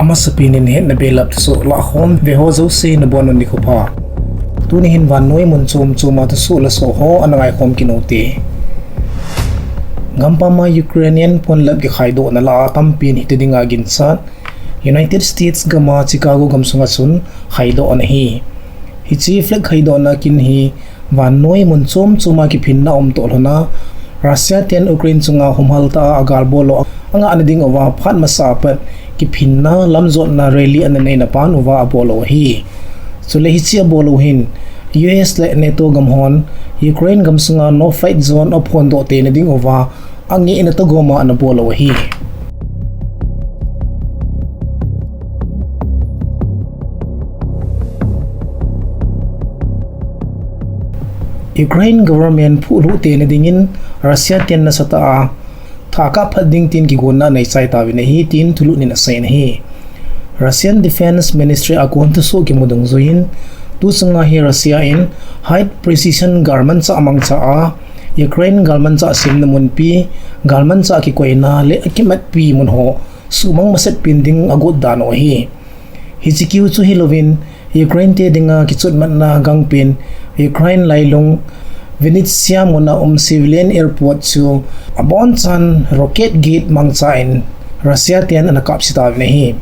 ama sapinin het na belap so LAHKHOM vehozo se na bonon ni khopa tunihin van noi mun chuma to so la so ho anangai khom kinote gampam Ukrainian Ponlap ki khaidoh na la tampen hita dinga ginsat United States gama Chicago gamsunga sun khaidoh anahi hi chief flag khaidoh na kin hi van noi mun chuma ki phinna to lona Russia ten Ukraine chunga humhalta agal bolo anga anading owa phat masapat ki phinna lamzot na rally ananei na pan owa abolo hi chule hi chi abolo hin US le NATO gamhon Ukraine gamsunga no fight zone aphondoh te na ding owa angi ina to goma anabolo hi Ukraine government phuhlhuh te na dingin Russia ten na sata thaka phading tin ki gona nei chai tawi na hi tin thulu ni na sai na hi Russian Defense Ministry akon THUSOH ki mudang zoin tu sanga hi Russia in high precision garments mangcha Ukraine garments semna munpi garments ki koina le akimatpi munho sumang maset pinding agot dano hi hichikiu chu hilovin Ukraine te dinga kichut manna gangpin Ukraine lailong Vinnytsia munna civilian airport chu mangchan rocket gate mangcha in Russia ten ana kapsedeh na hi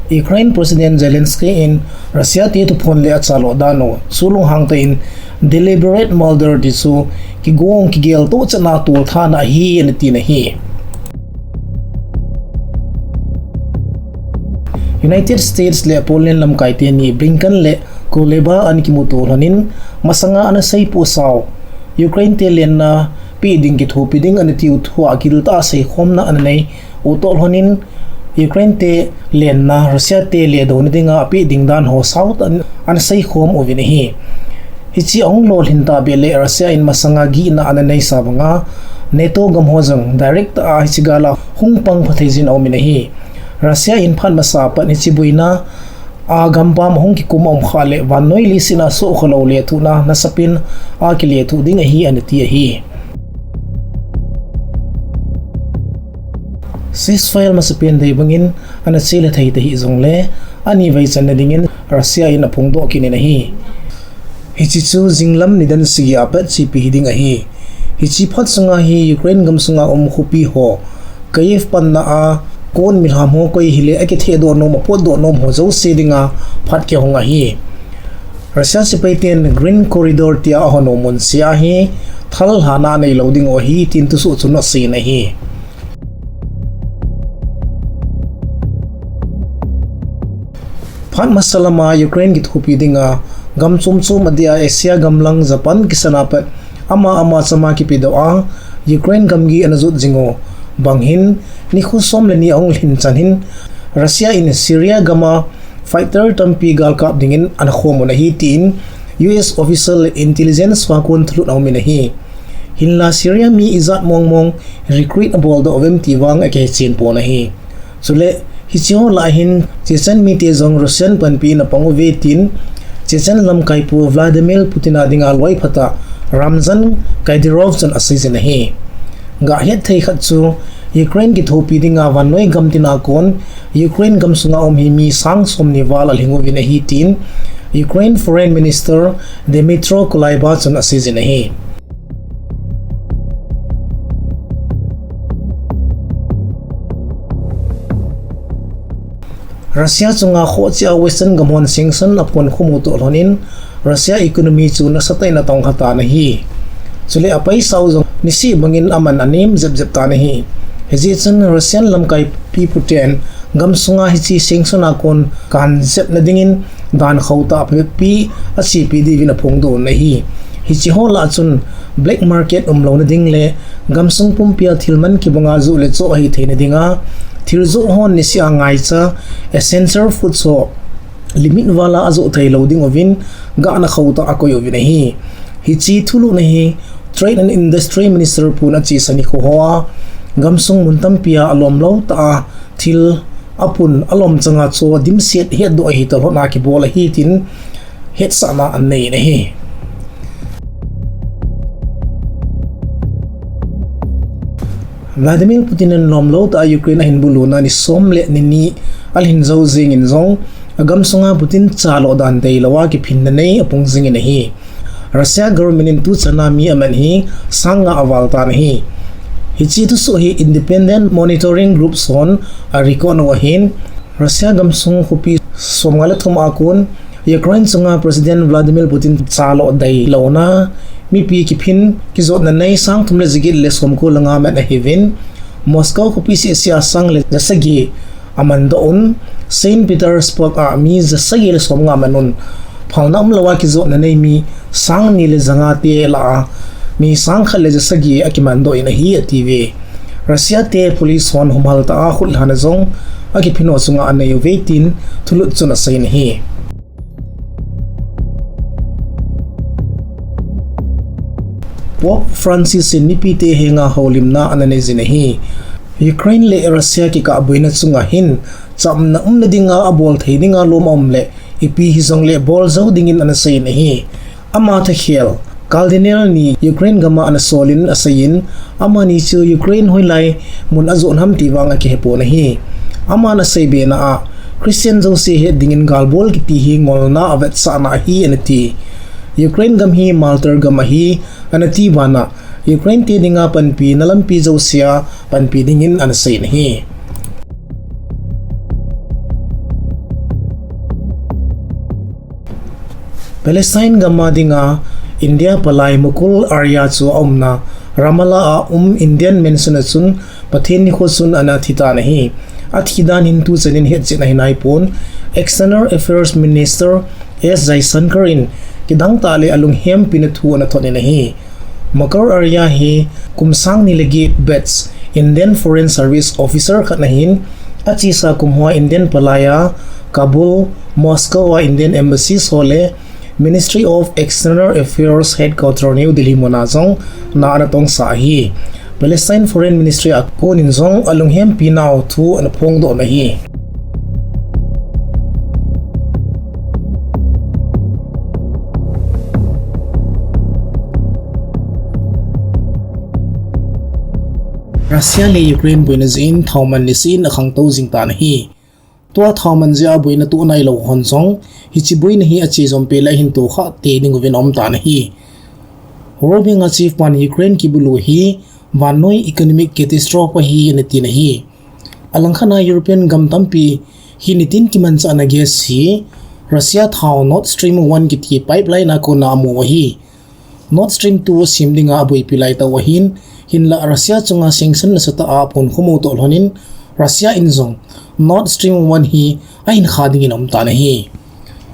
Ukraine President Zelensky in Russia te to phone le achalo dano sulung hangta in deliberate murder ti chu ki gong ki gel to chana tul thana hi an ti na hi United States le Poland lam kai te ni Blinken le koleba an ki mutur hanin masanga ana sei po saw Ukraine te len na piding ki thu piding an ti uthwa kilta sei khomna an nei utol hanin Ukraine te len na Russia te le do ni dinga api dingdan ho south an sei khom ovin hi hichi ong lol hinta be le Russia in masanga gi na an nei sabanga NATO gamhojang direct a hichigala hungpang phathejin omin hi Russia in phan masapa ni chibuina a gampam hong ki kumom khale vanoi lisina so kholo le thuna nasapin a ki le thu ding hi an ti hi ceasefire masapin dei bangin ana chele thei te hi zongle ani vai chan dingin Russia in aphongdo kin na hi hichi chu jinglam nidan sigi apat chi pi hiding a hi hichi phat sanga hi Ukraine gamsunga khupi ho Kyiv panna a kon milham ho koi hile ake the do no ma pod do no ho zo se dinga phat ke honga hi Russia sipaiten green corridor tia hono mun sia hi thal hana nei loading o hi tin tu su chuna se na hi phat masalama Ukraine git khupi dinga gam chum adia Asia gamlang Japan kisanapat ama chama ki pidoa Ukraine gamgi anazut jingo banghin ni khusom le ni ong hin chanhin Russia in Syria gama fighter tampi gal kap dingin an khom na hi tin US official intelligence wa kun thlut aw min hi hinla Syria mi izat mong recruit abol do ovem ti wang ake chin po na hi chule hichio la hin chechen mi te jong Russian panpi na pangu ve tin chechen lam kai pu Vladimir Putin adinga loi phata Ramzan Kadyrov chan asei na hi ga het thei khat chu Ukraine ki thopi dinga vanoi gamtina kon Ukraine gamsunga hi mi sang somni wala lingovin hi tin Ukraine Foreign Minister Dmytro Kuleba chan asei na hi Russia chunga kho chia western gamon sanction apon khumu to lonin Russia economy chu na satai na tong khata na hi chule apai sauzong nisi bangin aman anim zep ta na hi hejichan Russian lamkai pi puten gamsunga hichi sanction akon concept na dingin dan khauta pi achi pi di vina phongdo na hi hichi hola chun black market umlo na dingle gamsung pumpia thilman ki banga zu le cho hi theina dinga thirzu hon nisi angaicha essential food so limit wala azu thai loading ovin ga na khauta akoy ovin hi hichi thulu na hi trade and industry minister puna chi sani ko hoa gamsung muntam pia alom lo ta thil apun alom changa cho dim set he do hi to na ki bola hi tin het sana an nei na hi Vladimir Putin an lomlo ta Ukraine ahin buluna ni somle ni alhin zo zing in zong agam sunga Putin chalo dan dei lawa ki phinna nei apung zing in hi Russia government in tu chana mi aman hi sanga awalta hi hichi tu so hi independent monitoring group son a recon wahin Russia gamsung khupi somngala thum akun Ukraine sunga President Vladimir Putin chalo dai lona mi pi ki phin ki zot na nei sang thumle zigil le somko langa ma na hivin Moscow khupi si sia sang le jasagi amando un Saint Petersburg a mi jasagi le somnga manun phalnam lawa ki zot na nei mi sang ni le zanga te la mi sang khale jasagi akimando in hi tv Russia te police hon humal ta khul hana zong aki phino sunga anei vetin thulut chuna sain hi Pope Francis nipite henga holimna anane zinahi Ukraine le Russia ki ka buina chunga hin chamna dinga abol theidinga lomom le ipi hizong le bol zo dingin anasai nahi ama ta khel Cardinal ni Ukraine gama anasolin asayin ama ni chu Ukraine hoilai mun azon ham tiwanga ki hepo nahi ama na saibe na a Christian zo se he dingin galbol ki ti hi ngolna avet sa na hi anati Ukraine gam hi malter gam hi anati bana Ukraine ti dinga panpi nalampi zo sia panpi dingin anasai nahi Palestine gamma dinga India palai mukul area chu omna Ramallah a Indian mentionatun pathen ni khosun anathita nahi athidan hintu chanin het chena hinai pon External Affairs Minister S Jaisankarin kidang tale alung hem pinathu na thone nahi makar area hi kumsang nilagi bets Indian Foreign Service Officer khatnahin achi sa kumhwa Indian palaya Kabul Moscow wa Indian Embassy holeh Ministry of External Affairs Headquarters New Delhi monazong na anatong sahi Palestine Foreign Ministry ako ninzong alunghem pinaw thu anapongdo nahi Russia le Ukraine buina zin thauman lisin akhang to jingta nahi tua thauman zia buina tu nai lo honzong hichi buina hi achi zompe la hin to kha te ning venom ta nahi robing a chief pan Ukraine ki bulu hi vanoi economic catastrophe hi neti nahi alangkhana European gamtampi hi nitin ki mancha na gas hi Russia thau Nord Stream 1 ki ti pipeline ko na mu hi Nord Stream 2 simdinga abui pilai ta wahin hinla Russia chunga sanction na sata apon khumu to lonin Russia inzong Nord Stream 1 hi ain khading inom ta nahi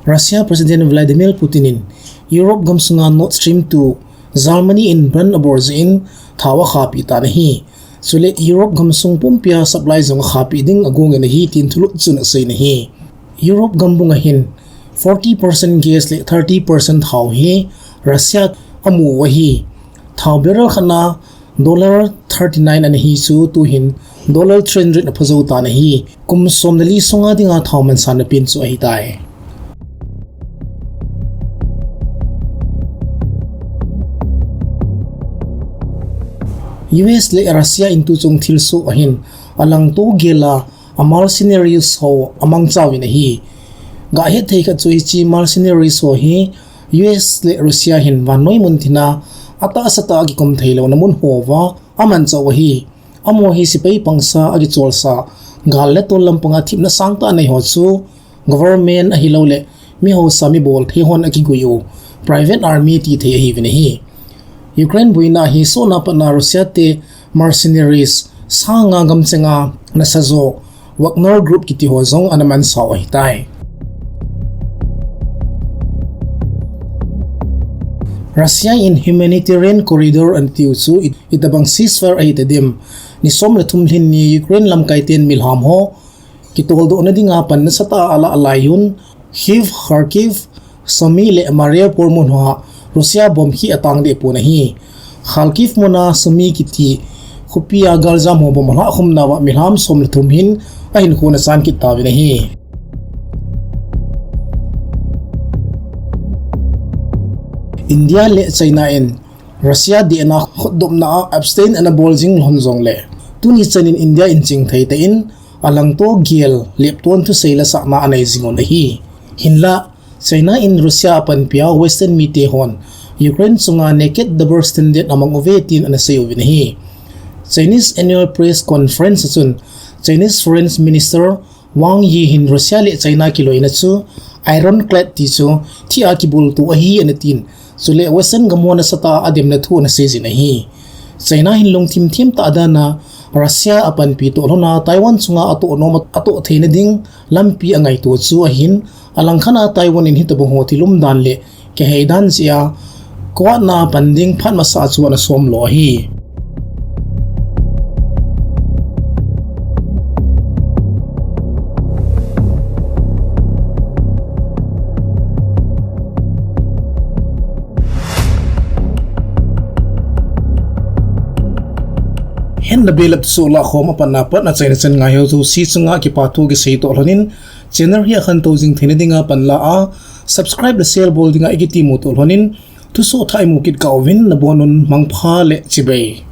Russia President Vladimir Putin Europe gamsunga Nord Stream 2 Germany in brand aborz in thawa khapi ta nahi sule Europe gamsung pumpia supply zong khapi ding agung na hi tin thulut chun sei nahi Europe gambunga hin 40% gas le 30% thaw hi Russia amu wahi thaw barrel khana $39 and hi chu tu hin $300 na phazo ta na hi kum somnali songa dinga thauman san pin chu ai tai US le Russia into chung thil su ahin alang to gela amal scenarios ho amang chawin hi ga he thei kha chui chi mal scenarios ho hi US le Russia hin vanoi munthina ata asata gi kom thailo namun howa aman chawahi amo hi sipai pangsa agi cholsa galle tol lampanga thipna sangta nei ho chu government a hilole mi ho sami bol the hon aki guyu private army ti the hi vini hi Ukraine buina hi so na pa na Russia te mercenaries sanga gamchenga na sazo Wagner group kiti ho zong anaman saw hi tai Russia in Humanitarian corridor until su itabang ceasefire ay itadim ni somle tumlin ni Ukraine lam kaiten milham ho kitoldo na dinga pan na sata ala alayun Kyiv Kharkiv Sami le Mariupol monha Russia bom hi atang de po nahi Kharkiv mona Sami kiti khupia galjam ho bom LAHKHOM na wa milham somle tumhin ahin khuna san kitawi nahi India le China in Russia di na khodom na abstain ana boljing honjong le tuni chanin India in ching thei te in alang to giel lepton tu seila sakna anei zingon hi hinla China in Russia pan pia western mite hon Ukraine sunga naked double standard among ovetin an asei uvin hi Chinese annual press conference sun Chinese foreign minister Wang Yi hin Russia le China kilo ina chu ironclad ti chu thi akibul tu ahi anatin sule western gamona sata adem na thu na sejin hi China hin long thim ta adana Russia apan pi to lona Taiwan chunga ato no ato theina ding lampi angai to chu ahin alangkhana Taiwan in hitabo ho tilum dan le ke heidan sia kwa na panding phan masa chu na som lo hi hen na belap so LAHKHOM apan napat na China chen ngayo zo si chunga ki patu gi sei to lonin channel hi khan to jing thine dinga panla a subscribe the sale bol dinga igiti mo to lonin THUSOH thai mu kit ka uvin na bonon mangpha le chibai